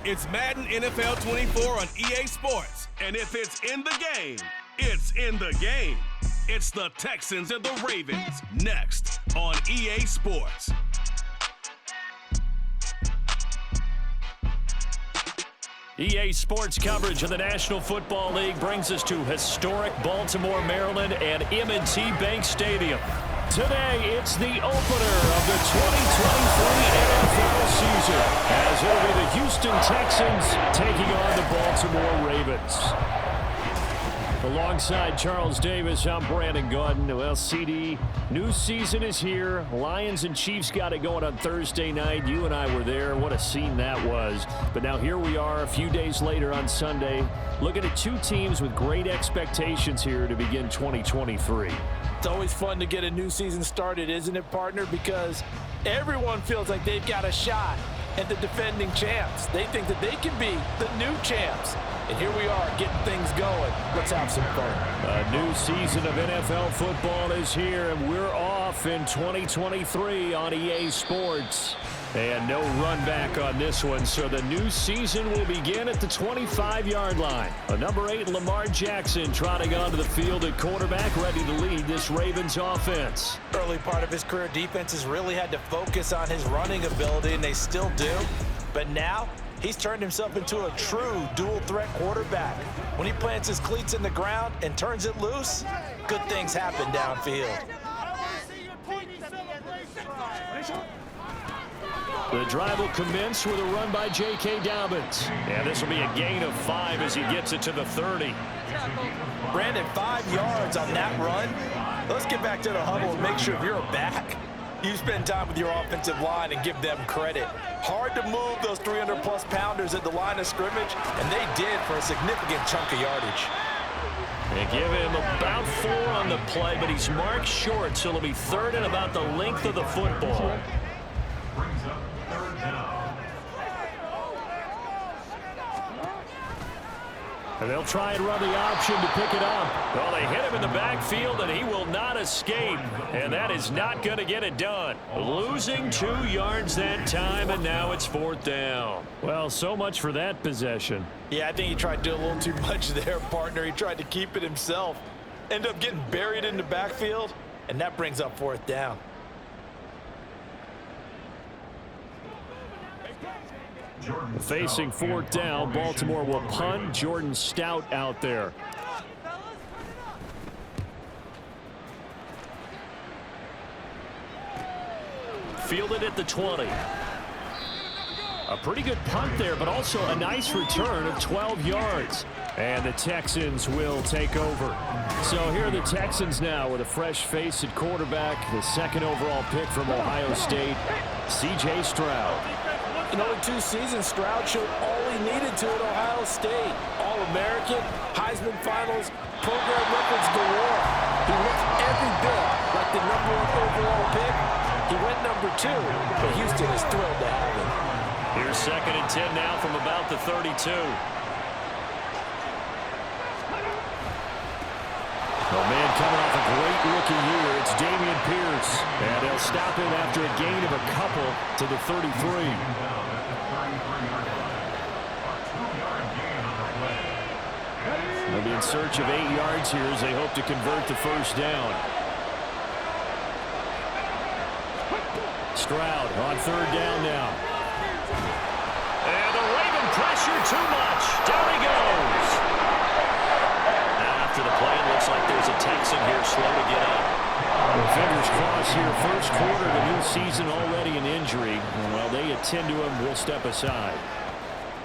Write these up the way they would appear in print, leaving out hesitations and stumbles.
It's Madden NFL 24 on EA Sports. And if it's in the game, it's in the game. It's the Texans and the Ravens next on EA Sports. EA Sports coverage of the National Football League brings us to historic Baltimore, Maryland and M&T Bank Stadium. Today, it's the opener of the 2023 NFL season, as it'll be the Houston Texans taking on the Baltimore Ravens. Alongside Charles Davis, I'm Brandon Gaudin. Well, CD, new season is here. Lions and Chiefs got it going on Thursday night. You and I were there. What a scene that was. But now here we are a few days later on Sunday, looking at two teams with great expectations here to begin 2023. It's always fun to get a new season started, isn't it, partner? Because everyone feels like they've got a shot at the defending champs. They think that they can be the new champs. And here we are getting things going. Let's have some fun. A new season of NFL football is here, and we're off in 2023 on EA Sports. And no run back on this one, so the new season will begin at the 25-yard line. A number 8, Lamar Jackson, trotting onto the field at quarterback, ready to lead this Ravens offense. Early part of his career, defenses really had to focus on his running ability, and they still do. But now, he's turned himself into a true dual-threat quarterback. When he plants his cleats in the ground and turns it loose, good things happen downfield. The drive will commence with a run by J.K. Dobbins. And this will be a gain of 5 as he gets it to the 30. Brandon, 5 yards on that run. Let's get back to the huddle and make sure if you're a back, you spend time with your offensive line and give them credit. Hard to move those 300-plus pounders at the line of scrimmage, and they did for a significant chunk of yardage. They give him about 4 on the play, but he's marked short, so it'll be third and about the length of the football. And they'll try and run the option to pick it up. Well, they hit him in the backfield, and he will not escape. And that is not going to get it done. Losing 2 yards that time, and now it's 4th down. Well, so much for that possession. Yeah, I think he tried to do a little too much there, partner. He tried to keep it himself. Ended up getting buried in the backfield, and that brings up 4th down. Facing 4th down, Baltimore will punt. Jordan Stout out there. Fielded at the 20. A pretty good punt there, but also a nice return of 12 yards. And the Texans will take over. So here are the Texans now with a fresh face at quarterback. The 2nd overall pick from Ohio State, C.J. Stroud. In only 2 seasons, Stroud showed all he needed to at Ohio State. All-American, Heisman Finals, program records galore. He looks every bit like the number 1 overall pick. He went number 2, but Houston is thrilled to have him. Here's 2nd and 10 now from about the 32. Oh, man, coming off a great rookie year, it's Dameon Pierce. And they'll stop him after a gain of a couple to the 33. They'll be in search of 8 yards here as they hope to convert the 1st down. Stroud on 3rd down now. And the Raven pressure too much. Down he goes. After the play, it looks like there's a Texan here slow to get up. Well, fingers crossed here. 1st quarter of the new season, already an injury. Well, they attend to him. We'll step aside.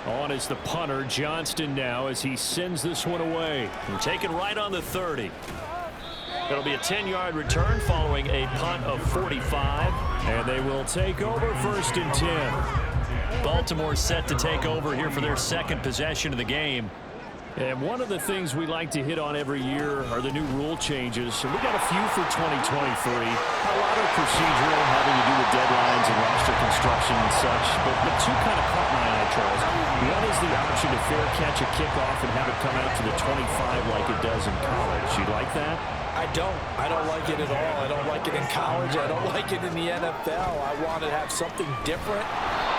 On is the punter, Johnston now, as he sends this one away. And taken right on the 30. It'll be a 10-yard return following a punt of 45. And they will take over 1st and 10. Baltimore set to take over here for their 2nd possession of the game. And one of the things we like to hit on every year are the new rule changes. So we got a few for 2023. A lot of procedural, having to do with deadlines and roster construction and such. But 2 kind of caught my eye, Charles. One is the option to fair catch a kickoff and have it come out to the 25 like it does in college. You like that? I don't. I don't like it at all. I don't like it in college. I don't like it in the NFL. I want to have something different.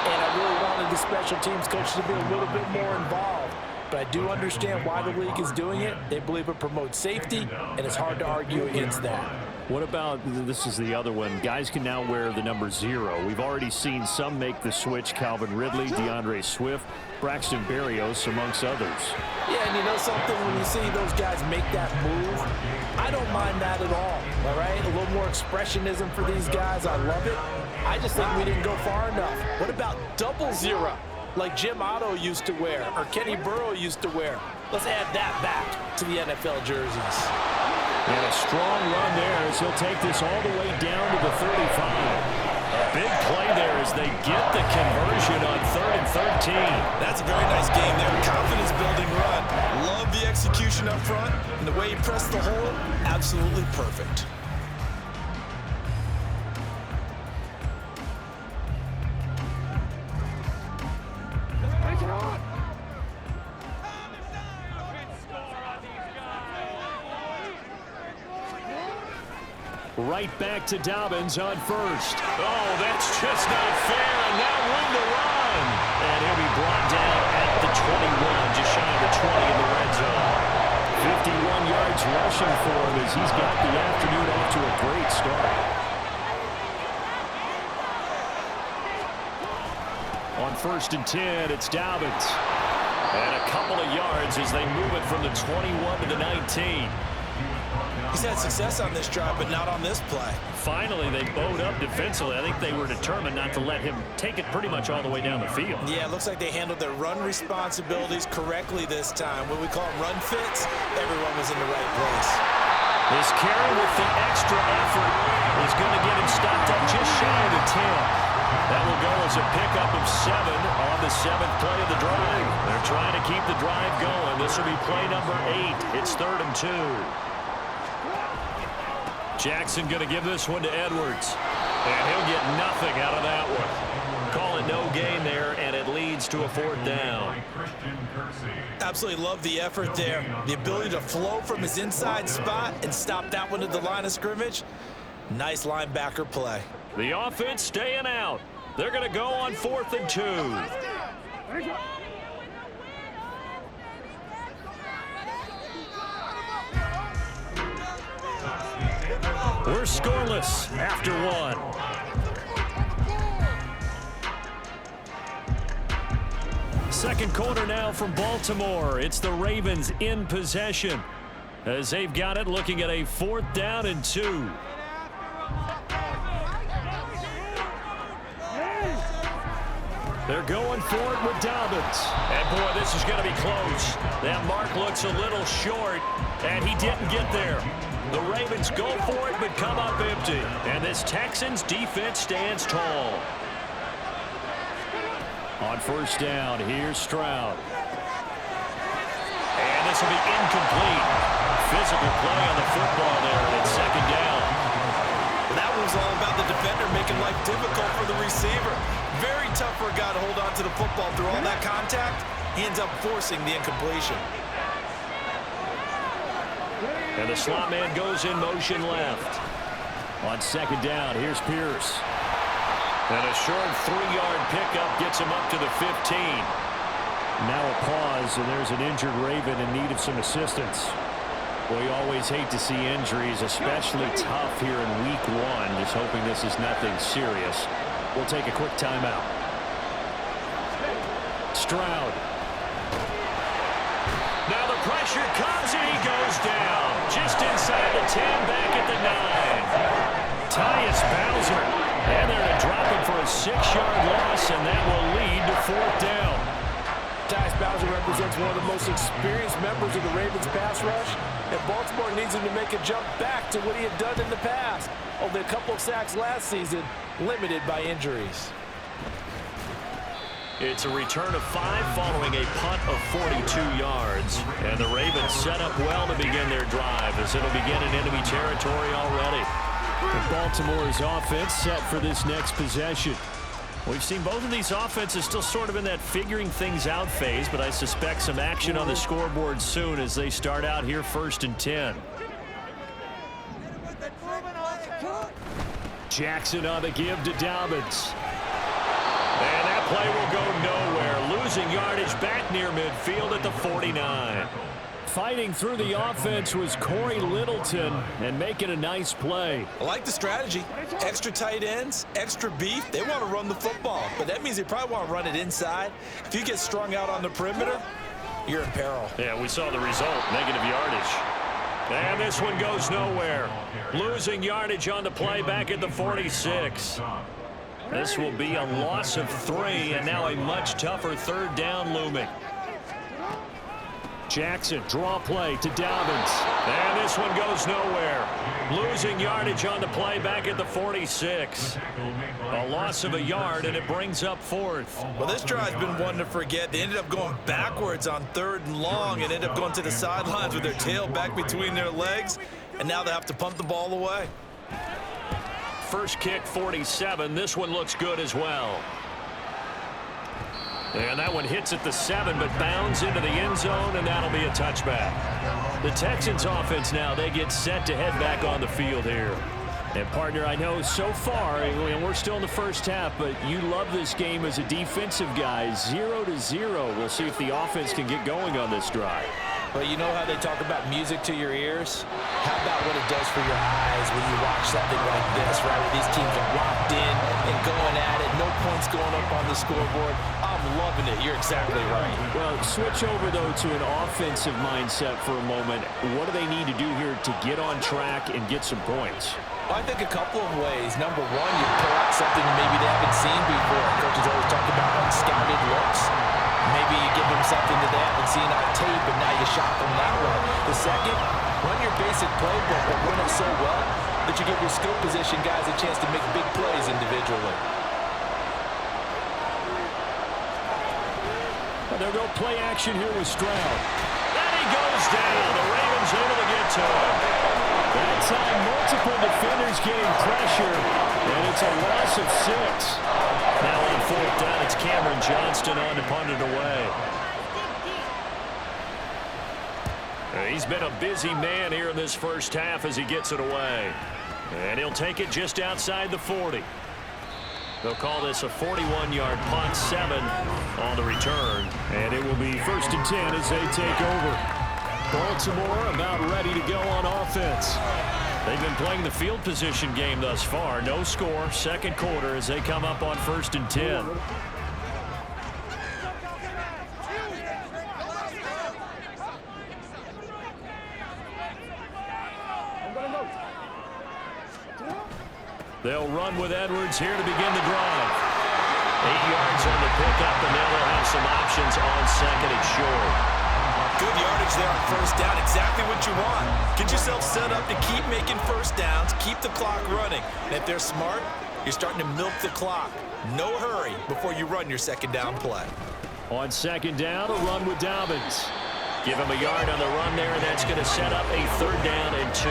and I really wanted the special teams coach to be a little bit more involved. But I do understand why the league is doing it. They believe it promotes safety, and it's hard to argue against that. What about, this is the other one, guys can now wear the number 0. We've already seen some make the switch, Calvin Ridley, DeAndre Swift, Braxton Berrios, amongst others. Yeah, and you know something, when you see those guys make that move, I don't mind that at all right? A little more expressionism for these guys, I love it. I just think we didn't go far enough. What about double 0, like Jim Otto used to wear, or Kenny Burrow used to wear? Let's add that back to the NFL jerseys. And a strong run there as he'll take this all the way down to the 35. A big play there as they get the conversion on 3rd and 13. That's a very nice game there. Confidence-building run. Love the execution up front. And the way he pressed the hole, absolutely perfect. Right back to Dobbins on first. Oh, that's just not fair, and now room to run. And he'll be brought down at the 21, just shy of the 20 in the red zone. 51 yards rushing for him as he's got the afternoon off to a great start. On 1st and 10, it's Dobbins. And a couple of yards as they move it from the 21 to the 19. He's had success on this drive, but not on this play. Finally, they bowed up defensively. I think they were determined not to let him take it pretty much all the way down the field. Yeah, it looks like they handled their run responsibilities correctly this time. When we call them run fits, everyone was in the right place. This carry with the extra effort is going to get him stopped up just shy of the 10. That will go as a pickup of 7 on the 7th play of the drive. They're trying to keep the drive going. This will be play number 8. It's 3rd and 2. Jackson going to give this one to Edwards. And he'll get nothing out of that one. Call it no gain there, and it leads to a 4th down. Absolutely love the effort there. The ability to flow from his inside spot and stop that one at the line of scrimmage. Nice linebacker play. The offense staying out. They're going to go on 4th and 2. We're scoreless after 1. Second quarter now from Baltimore. It's the Ravens in possession as they've got it, looking at a 4th down and 2. They're going for it with Dobbins. And boy, this is going to be close. That mark looks a little short, and he didn't get there. The Ravens go for it, but come up empty. And this Texans defense stands tall. On 1st down, here's Stroud. And this will be incomplete. Physical play on the football there, and it's 2nd down. That was all about the defender making life difficult for the receiver. Very tough for a guy to hold on to the football through all that contact. He ends up forcing the incompletion. And the slot man goes in motion left. On 2nd down, here's Pierce. And a short 3-yard pickup gets him up to the 15. Now a pause, and there's an injured Raven in need of some assistance. We always hate to see injuries, especially tough here in week 1. Just hoping this is nothing serious. We'll take a quick timeout. Stroud. Now the pressure comes, and he goes down. Just inside the 10, back at the 9. Tyus Bowser. And they're going to drop him for a 6-yard loss, and that will lead to 4th down. Tyus Bowser represents one of the most experienced members of the Ravens pass rush, and Baltimore needs him to make a jump back to what he had done in the past. Only a couple of sacks last season, limited by injuries. It's a return of 5 following a punt of 42 yards. And the Ravens set up well to begin their drive as it'll begin in enemy territory already. Baltimore's offense set for this next possession. We've seen both of these offenses still sort of in that figuring things out phase, but I suspect some action on the scoreboard soon as they start out here 1st and 10. Jackson on the give to Dobbins. And that play losing yardage back near midfield at the 49. Fighting through the offense was Corey Littleton and making a nice play. I like the strategy. Extra tight ends, extra beef. They want to run the football, but that means they probably want to run it inside. If you get strung out on the perimeter, you're in peril. Yeah, we saw the result, negative yardage. And this one goes nowhere. Losing yardage on the play back at the 46. This will be a loss of 3, and now a much tougher 3rd down looming. Jackson, draw play to Dobbins. And this one goes nowhere. Losing yardage on the play back at the 46. A loss of a yard, and it brings up 4th. Well, this drive's been one to forget. They ended up going backwards on 3rd and long and ended up going to the sidelines with their tail back between their legs. And now they have to punt the ball away. First kick, 47. This one looks good as well. And that one hits at the 7, but bounds into the end zone, and that'll be a touchback. The Texans offense now, they get set to head back on the field here. And, partner, I know so far, and we're still in the first half, but you love this game as a defensive guy. 0-0. We'll see if the offense can get going on this drive. Well, you know how they talk about music to your ears? How about what it does for your eyes when you watch something like this, right? Where these teams are locked in and going at it. No points going up on the scoreboard. I'm loving it. You're exactly right. Well, switch over, though, to an offensive mindset for a moment. What do they need to do here to get on track and get some points? Well, I think a couple of ways. Number one, you pull out something maybe they haven't seen before. Coaches always talk about unscouted looks. Maybe you give them something that they haven't seen on tape, and now you shock them that way. The second, run your basic playbook, but run it so well that you give your skill position guys a chance to make big plays individually. They'll go play action here with Stroud. And he goes down. The Ravens able to get to him. That time, multiple defenders getting pressure, and it's a loss of 6. Now on 4th down, it's Cameron Johnston on to punt it away. He's been a busy man here in this first half as he gets it away. And he'll take it just outside the 40. They'll call this a 41-yard punt, 7 on the return. And it will be 1st and 10 as they take over. Baltimore about ready to go on offense. They've been playing the field position game thus far. No score, 2nd quarter as they come up on 1st and 10. They'll run with Edwards here to begin the drive. 8 yards on the pickup, and now they'll have some options on 2nd and short. Good yardage there on 1st down. Exactly what you want. Get yourself set up to keep making 1st downs, keep the clock running. And if they're smart, you're starting to milk the clock. No hurry before you run your 2nd down play. On 2nd down, a run with Dobbins. Give him a yard on the run there, and that's going to set up a 3rd down and 2.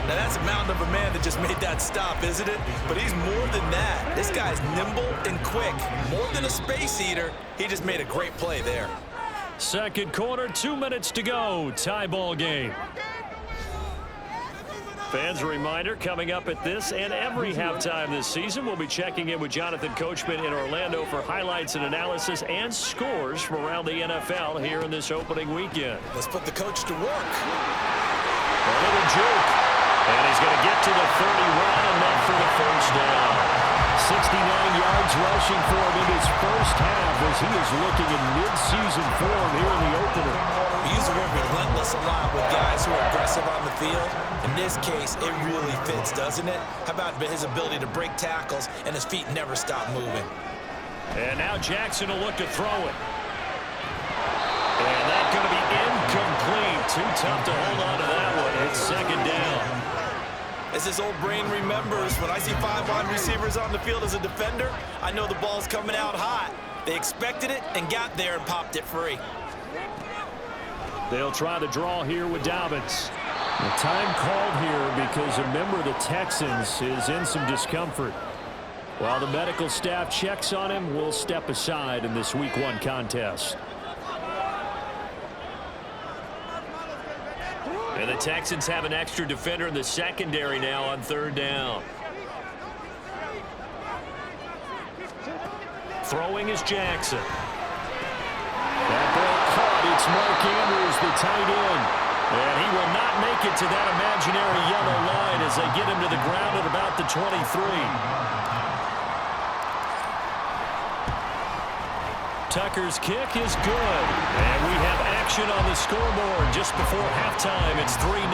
Now, that's a mountain of a man that just made that stop, isn't it? But he's more than that. This guy's nimble and quick. More than a space eater, he just made a great play there. 2nd quarter, 2 minutes to go. Tie ball game. Fans, a reminder, coming up at this and every halftime this season, we'll be checking in with Jonathan Coachman in Orlando for highlights and analysis and scores from around the NFL here in this opening weekend. Let's put the coach to work. A little juke. And he's going to get to the 31 and then for the 1st down. 69 yards rushing for him in his first half as he is looking in mid-season form here in the opener. We use the word relentless a lot with guys who are aggressive on the field. In this case, it really fits, doesn't it? How about his ability to break tackles and his feet never stop moving? And now Jackson will look to throw it. And that's going to be incomplete. Too tough to hold on to that one. It's 2nd down. As his old brain remembers, when I see 5 wide receivers on the field as a defender, I know the ball's coming out hot. They expected it and got there and popped it free. They'll try the draw here with Dobbins. The time called here because a member of the Texans is in some discomfort. While the medical staff checks on him, we'll step aside in this Week 1 contest. And the Texans have an extra defender in the secondary now on 3rd down. Throwing is Jackson. That ball caught. It's Mark Andrews, the tight end. And he will not make it to that imaginary yellow line as they get him to the ground at about the 23. Tucker's kick is good. And we have action on the scoreboard just before halftime. It's 3-0.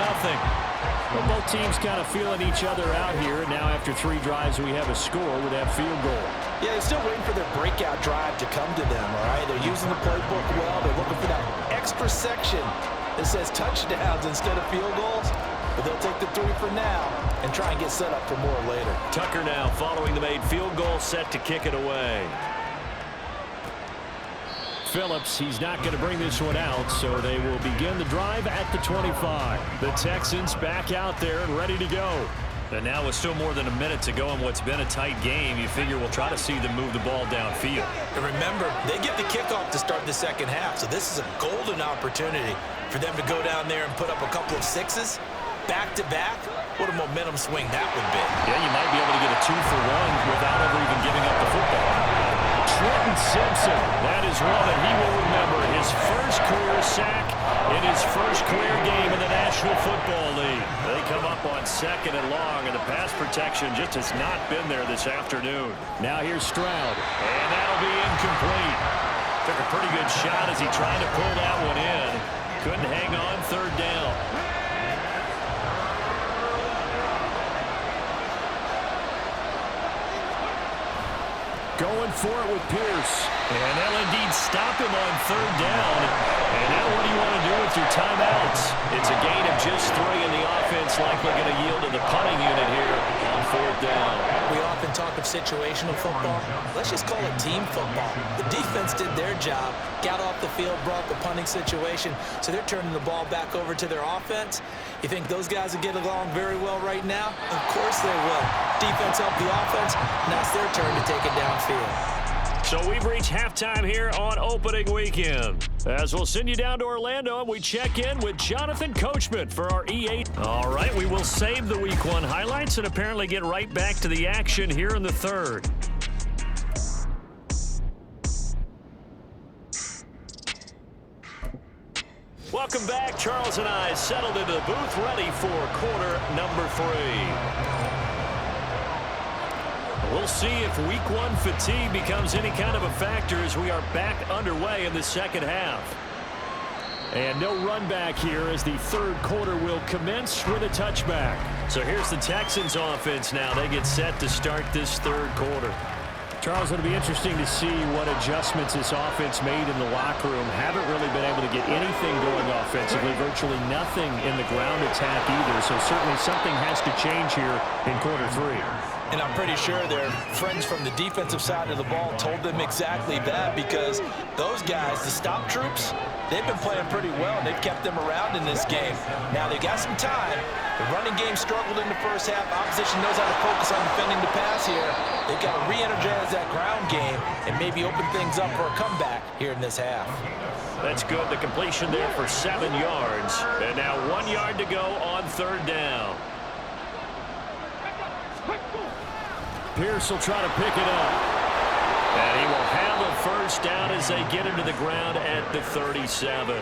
Well, both teams kind of feeling each other out here. Now after 3 drives, we have a score with that field goal. Yeah, they're still waiting for their breakout drive to come to them, all right? They're using the playbook well. They're looking for that extra section that says touchdowns instead of field goals. But they'll take the 3 for now and try and get set up for more later. Tucker now following the made field goal, set to kick it away. Phillips, he's not going to bring this one out, so they will begin the drive at the 25. The Texans back out there and ready to go. And now with still more than a minute to go in what's been a tight game, you figure we'll try to see them move the ball downfield. And remember, they get the kickoff to start the second half, so this is a golden opportunity for them to go down there and put up a couple of 6s back-to-back. What a momentum swing that would be. Yeah, you might be able to get a 2-for-1 without ever even giving up the football. Trenton Simpson, that is one that he will remember. His first career sack in his first career game in the National Football League. They come up on 2nd and long, and the pass protection just has not been there this afternoon. Now here's Stroud, and that'll be incomplete. Took a pretty good shot as he tried to pull that one in. Couldn't hang on 3rd down. Going for it with Pierce. And they'll indeed stop him on 3rd down. And now what do you want to do with your timeouts? It's a gain of just 3, and the offense likely going to yield to the punting unit here on 4th down. We often talk of situational football. Let's just call it team football. The defense did their job, got off the field, brought the punting situation, so they're turning the ball back over to their offense. You think those guys will get along very well right now? Of course they will. Defense helped the offense. Now it's their turn to take it downfield. So we've reached halftime here on opening weekend. As we'll send you down to Orlando, and we check in with Jonathan Coachman for our EA. All right, we will save the Week 1 highlights and apparently get right back to the action here in the 3rd. Welcome back. Charles and I settled into the booth, ready for quarter number 3. We'll see if Week 1 fatigue becomes any kind of a factor as we are back underway in the second half. And no run back here as the 3rd quarter will commence with a touchback. So here's the Texans offense now. They get set to start this 3rd quarter. Charles, it'll be interesting to see what adjustments this offense made in the locker room. Haven't really been able to get anything going offensively, virtually nothing in the ground attack either. So certainly something has to change here in quarter 3. And I'm pretty sure their friends from the defensive side of the ball told them exactly that, because those guys, the stop troops, they've been playing pretty well. They've kept them around in this game. Now, they got some time. The running game struggled in the first half. Opposition knows how to focus on defending the pass here. They've got to re-energize that ground game and maybe open things up for a comeback here in this half. That's good. The completion there for 7 yards. And now 1 yard to go on 3rd down. Pierce will try to pick it up. And he will have a 1st down as they get him to the ground at the 37. I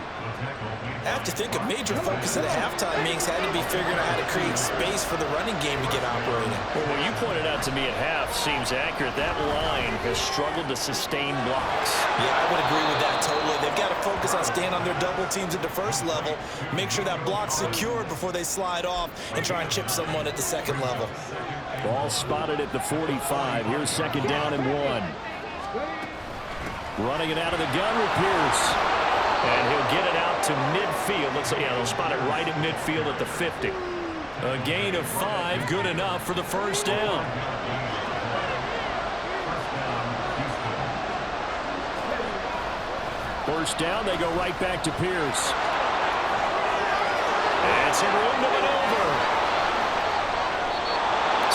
have to think a major focus of the halftime meetings had to be figuring out how to create space for the running game to get operating. Well, what you pointed out to me at half seems accurate. That line has struggled to sustain blocks. Yeah, I would agree with that totally. They've got to focus on staying on their double teams at the 1st level, make sure that block's secured before they slide off and try and chip someone at the 2nd level. Ball spotted at the 45. Here's 2nd down and 1. Running it out of the gun with Pierce. And he'll get it out to midfield. Let's say, yeah, they'll spot it right at midfield at the 50. A gain of 5, good enough for the 1st down. First down, they go right back to Pierce. And some room to maneuver.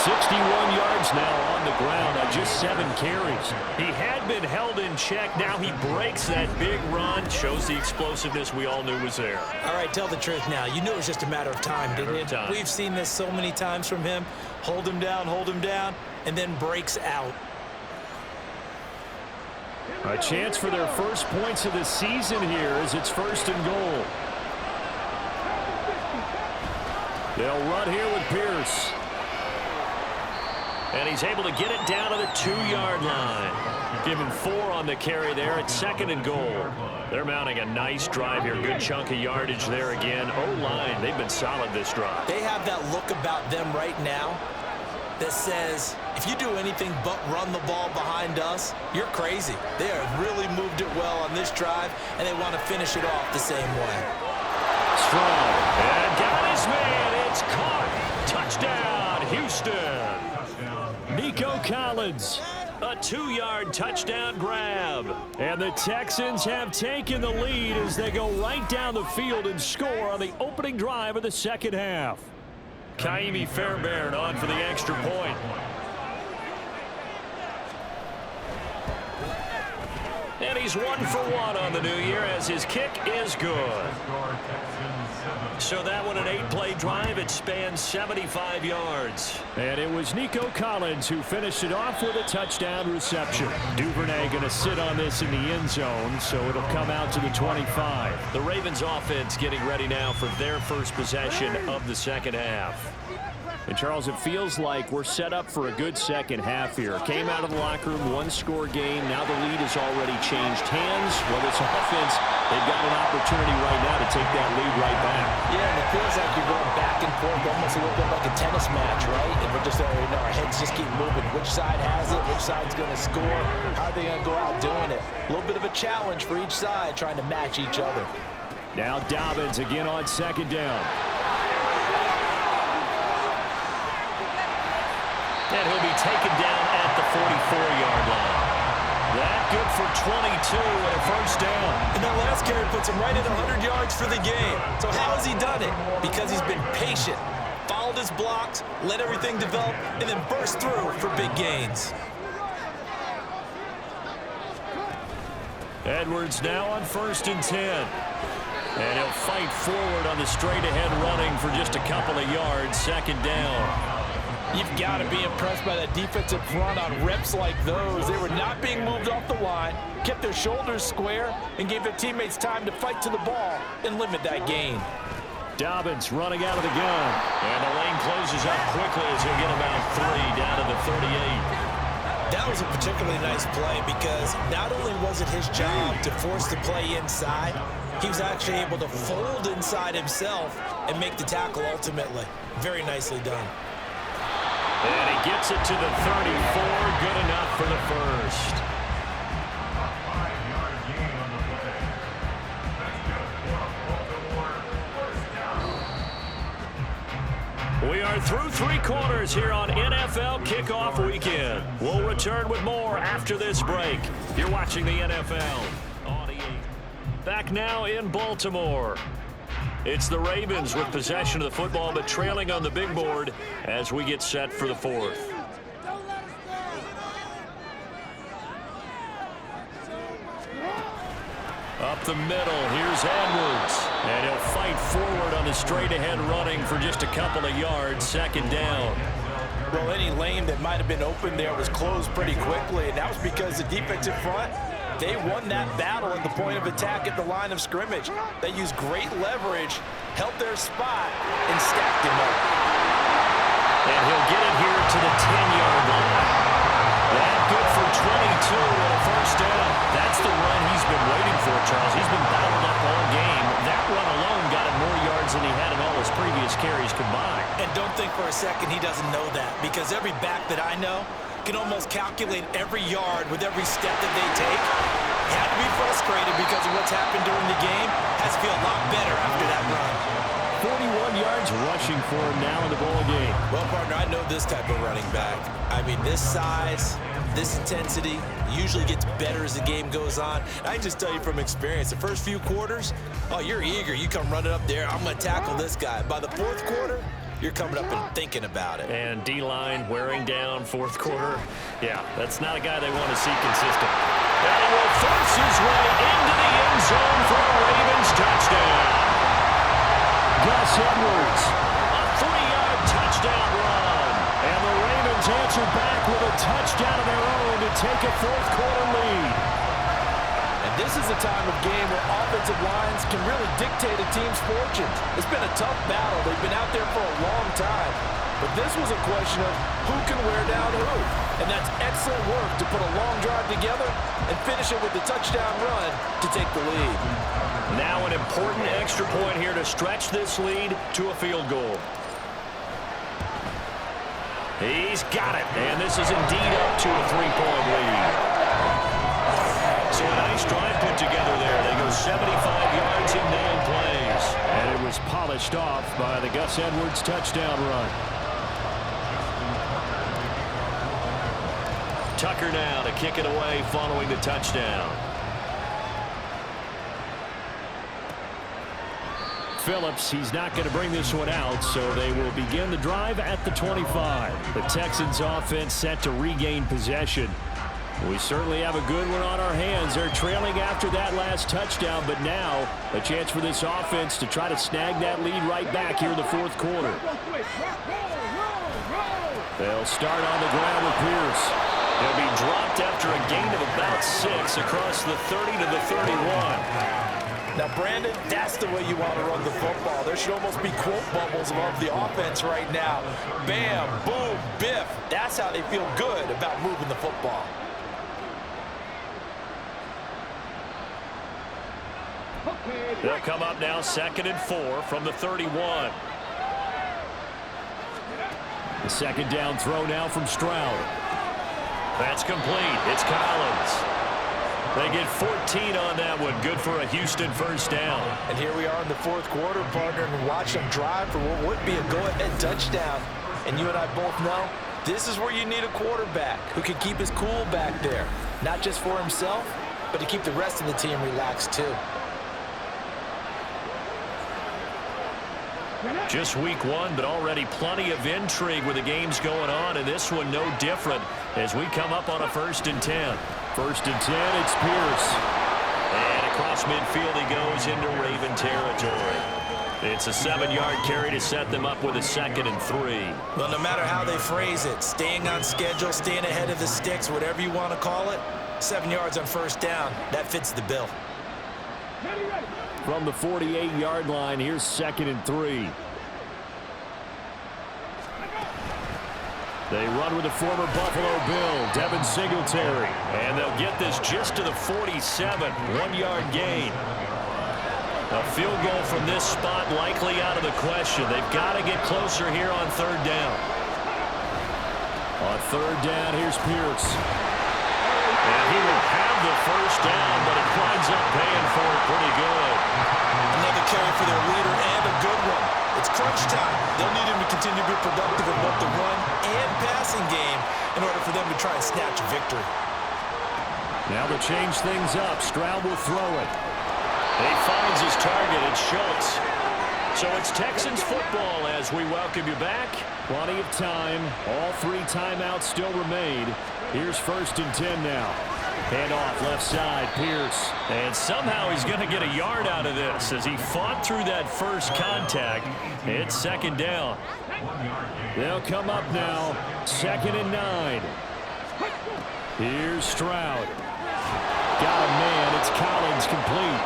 61 yards now on the ground on just 7 carries. He had been held in check. Now he breaks that big run. Shows the explosiveness we all knew was there. All right, tell the truth now. You knew it was just a matter of time, didn't you? We've seen this so many times from him. Hold him down, and then breaks out. A chance for their first points of the season here as it's 1st and goal. They'll run here with Pierce. And he's able to get it down to the 2-yard line. Given 4 on the carry there at 2nd and goal. They're mounting a nice drive here. Good chunk of yardage there again. O-line, they've been solid this drive. They have that look about them right now that says, if you do anything but run the ball behind us, you're crazy. They have really moved it well on this drive, and they want to finish it off the same way. Strong. And got his man. It's caught. Touchdown, Houston. Nico Collins, a 2-yard touchdown grab. And the Texans have taken the lead as they go right down the field and score on the opening drive of the second half. Kaimi Fairbairn on for the extra point. And he's 1 for 1 on the new year as his kick is good. So that one an 8-play drive. It spans 75 yards. And it was Nico Collins who finished it off with a touchdown reception. Duvernay going to sit on this in the end zone, so it'll come out to the 25. The Ravens offense getting ready now for their first possession of the second half. And, Charles, it feels like we're set up for a good second half here. Came out of the locker room, 1-score game. Now the lead has already changed hands. Well, this offense, they've got an opportunity right now to take that lead right back. Yeah, and it feels like you're going back and forth, almost a little bit like a tennis match, right? And we're just, our heads just keep moving. Which side has it? Which side's going to score? How are they going to go out doing it? A little bit of a challenge for each side, trying to match each other. Now Dobbins again on 2nd down. And he'll be taken down at the 44-yard line. That good for 22 and a 1st down. And that last carry puts him right at 100 yards for the game. So how has he done it? Because he's been patient, followed his blocks, let everything develop, and then burst through for big gains. Edwards now on 1st and 10. And he'll fight forward on the straight-ahead running for just a couple of yards. 2nd down. You've got to be impressed by that defensive front on reps like those. They were not being moved off the line, kept their shoulders square, and gave their teammates time to fight to the ball and limit that gain. Dobbins running out of the gun. And the lane closes up quickly as he'll get about 3 down to the 38. That was a particularly nice play because not only was it his job to force the play inside, he was actually able to fold inside himself and make the tackle ultimately. Very nicely done. And he gets it to the 34. Good enough for the 1st. We are through 3 quarters here on NFL Kickoff Weekend. We'll return with more after this break. You're watching the NFL on EA. Back now in Baltimore. It's the Ravens with possession of the football, but trailing on the big board as we get set for the 4th. Up the middle, here's Edwards. And he'll fight forward on the straight-ahead running for just a couple of yards. 2nd down. Well, any lane that might have been open there was closed pretty quickly, and that was because the defensive front, they won that battle at the point of attack at the line of scrimmage. They used great leverage, held their spot, and stacked him up. And he'll get it here to the 10-yard line. That good for 22 and a 1st down. That's the run he's been waiting for, Charles. He's been battled up all game. That run alone got him more yards than he had in all his previous carries combined. And don't think for a second he doesn't know that, because every back that I know can almost calculate every yard with every step that they take. Had to be frustrated because of what's happened during the game. Has to feel a lot better after that run. 41 yards rushing for him now in the ball game. Well, partner, I know this type of running back. I mean, this size, this intensity usually gets better as the game goes on. I can just tell you from experience, the first few quarters, oh, you're eager. You come running up there, I'm going to tackle this guy. By the 4th quarter, you're coming up and thinking about it. And D-line wearing down 4th quarter. Yeah, that's not a guy they want to see consistent. And he will force his way into the end zone for a Ravens touchdown. Gus Edwards, a 3-yard touchdown run. And the Ravens answer back with a touchdown of their own to take a 4th quarter lead. This is a time of game where offensive lines can really dictate a team's fortunes. It's been a tough battle. They've been out there for a long time. But this was a question of who can wear down who. And that's excellent work to put a long drive together and finish it with the touchdown run to take the lead. Now an important extra point here to stretch this lead to a field goal. He's got it. And this is indeed up to a 3-point lead. So a nice drive put together there. They go 75 yards in 9 plays. And it was polished off by the Gus Edwards touchdown run. Tucker now to kick it away following the touchdown. Phillips, he's not going to bring this one out, so they will begin the drive at the 25. The Texans offense set to regain possession. We certainly have a good one on our hands. They're trailing after that last touchdown, but now a chance for this offense to try to snag that lead right back here in the fourth quarter. They'll start on the ground with Pierce. He'll be dropped after a gain of about 6 across the 30 to the 31. Now, Brandon, that's the way you want to run the football. There should almost be quote bubbles above the offense right now. Bam, boom, biff. That's how they feel good about moving the football. They'll come up now 2nd and 4 from the 31. The second down throw now from Stroud. That's complete. It's Collins. They get 14 on that one. Good for a Houston first down. And here we are in the fourth quarter, partner, and watch them drive for what would be a go-ahead touchdown. And you and I both know this is where you need a quarterback who can keep his cool back there. Not just for himself, but to keep the rest of the team relaxed too. Just week 1, but already plenty of intrigue with the games going on, and this one no different as we come up on a 1st and 10. 1st and 10, it's Pierce. And across midfield he goes into Raven territory. It's a 7-yard carry to set them up with a 2nd and 3. Well, no matter how they phrase it, staying on schedule, staying ahead of the sticks, whatever you want to call it, 7 yards on 1st down, that fits the bill. From the 48-yard line, here's 2nd and 3. They run with the former Buffalo Bill, Devin Singletary. And they'll get this just to the 47, 1-yard gain. A field goal from this spot likely out of the question. They've got to get closer here on 3rd down. On 3rd down, here's Pierce. And he will have the first down, but it winds up paying for it pretty good. Another carry for their leader and a good one. It's crunch time. They'll need him to continue to be productive in both the run and passing game in order for them to try and snatch a victory. Now to change things up, Stroud will throw it. He finds his target, it's Schultz. So it's Texans football as we welcome you back. Plenty of time. All 3 timeouts still remain. Here's 1st and 10 now. Hand off left side, Pierce. And somehow he's going to get a yard out of this as he fought through that first contact. It's 2nd down. They'll come up now, 2nd and 9. Here's Stroud. Got a man, it's Collins complete.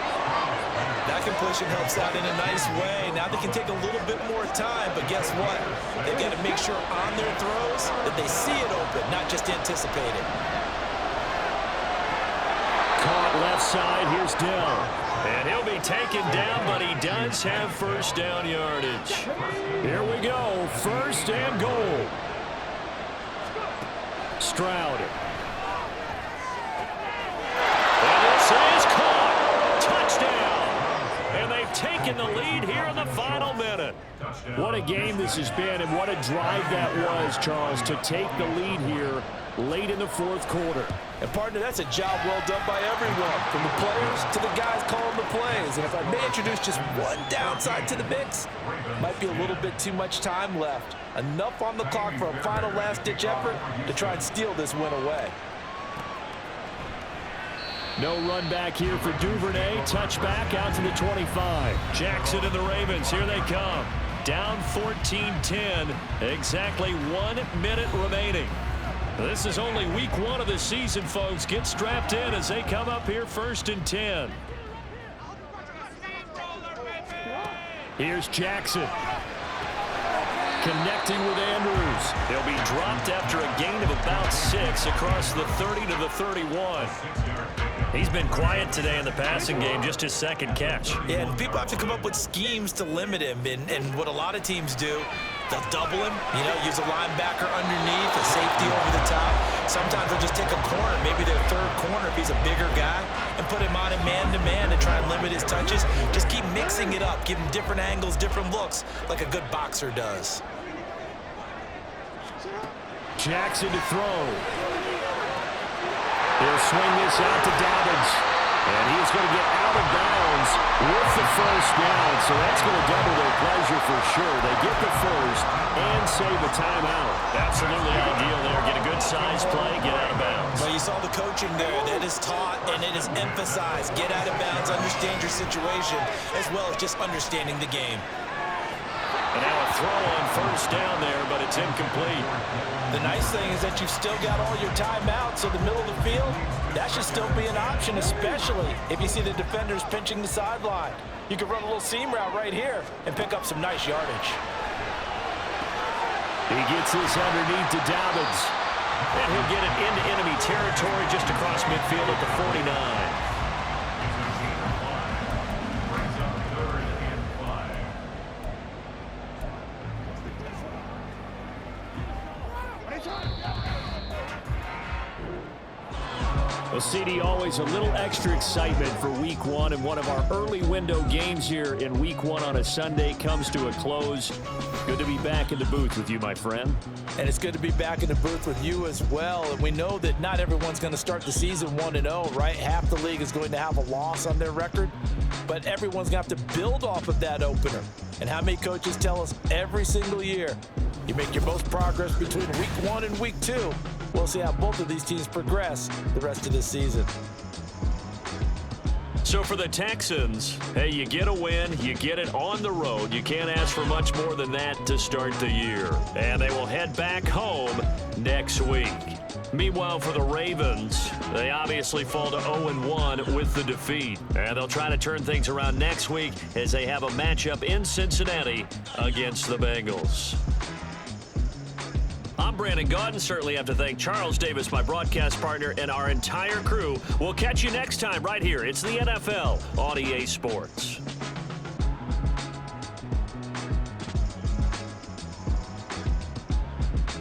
That completion helps out in a nice way. Now they can take a little bit more time, but guess what? They've got to make sure on their throws that they see it open, not just anticipate it. Caught left side, here's Dell. And he'll be taken down, but he does have first down yardage. Here we go, 1st and goal. Stroud. And this is caught. Touchdown. And they've taken the lead here in the final minute. What a game this has been, and what a drive that was, Charles, to take the lead here late in the fourth quarter. And, partner, that's a job well done by everyone, from the players to the guys calling the plays. And if I may introduce just one downside to the mix, might be a little bit too much time left. Enough on the clock for a final last-ditch effort to try and steal this win away. No run back here for Duvernay. Touchback out to the 25. Jackson and the Ravens, here they come. Down 14-10, exactly 1 minute remaining. This is only week 1 of the season, folks. Get strapped in as they come up here 1st and 10. Here's Jackson. Connecting with Andrews. He'll be dropped after a gain of about 6 across the 30 to the 31. He's been quiet today in the passing game, just his 2nd catch. Yeah, and people have to come up with schemes to limit him. And what a lot of teams do, they'll double him, use a linebacker underneath, a safety over the top. Sometimes they'll just take a corner, maybe their 3rd corner if he's a bigger guy, and put him on a man-to-man to try and limit his touches. Just keep mixing it up, give him different angles, different looks, like a good boxer does. Jackson to throw. He'll swing this out to Dobbins. And he's going to get out of bounds with the 1st down. So that's going to double their pleasure for sure. They get the 1st and save a timeout. Absolutely ideal there. Get a good size play, get out of bounds. Well, you saw the coaching there. That is taught and it is emphasized. Get out of bounds, understand your situation, as well as just understanding the game. And now a throw on 1st down there, but it's incomplete. The nice thing is that you've still got all your timeouts in the middle of the field. That should still be an option, especially if you see the defenders pinching the sideline. You can run a little seam route right here and pick up some nice yardage. He gets this underneath to Dobbins. And he'll get it into enemy territory just across midfield at the 49. Well, CD, always a little extra excitement for week 1, and one of our early window games here in week 1 on a Sunday comes to a close. Good to be back in the booth with you, my friend. And it's good to be back in the booth with you as well. And we know that not everyone's going to start the season 1-0, right? Half the league is going to have a loss on their record, but everyone's going to have to build off of that opener. And how many coaches tell us every single year, you make your most progress between week 1 and week 2. We'll see how both of these teams progress the rest of this season. So for the Texans, hey, you get a win, you get it on the road. You can't ask for much more than that to start the year. And they will head back home next week. Meanwhile, for the Ravens, they obviously fall to 0-1 with the defeat. And they'll try to turn things around next week as they have a matchup in Cincinnati against the Bengals. I'm Brandon Gaudin. Certainly have to thank Charles Davis, my broadcast partner, and our entire crew. We'll catch you next time right here. It's the NFL on EA Sports.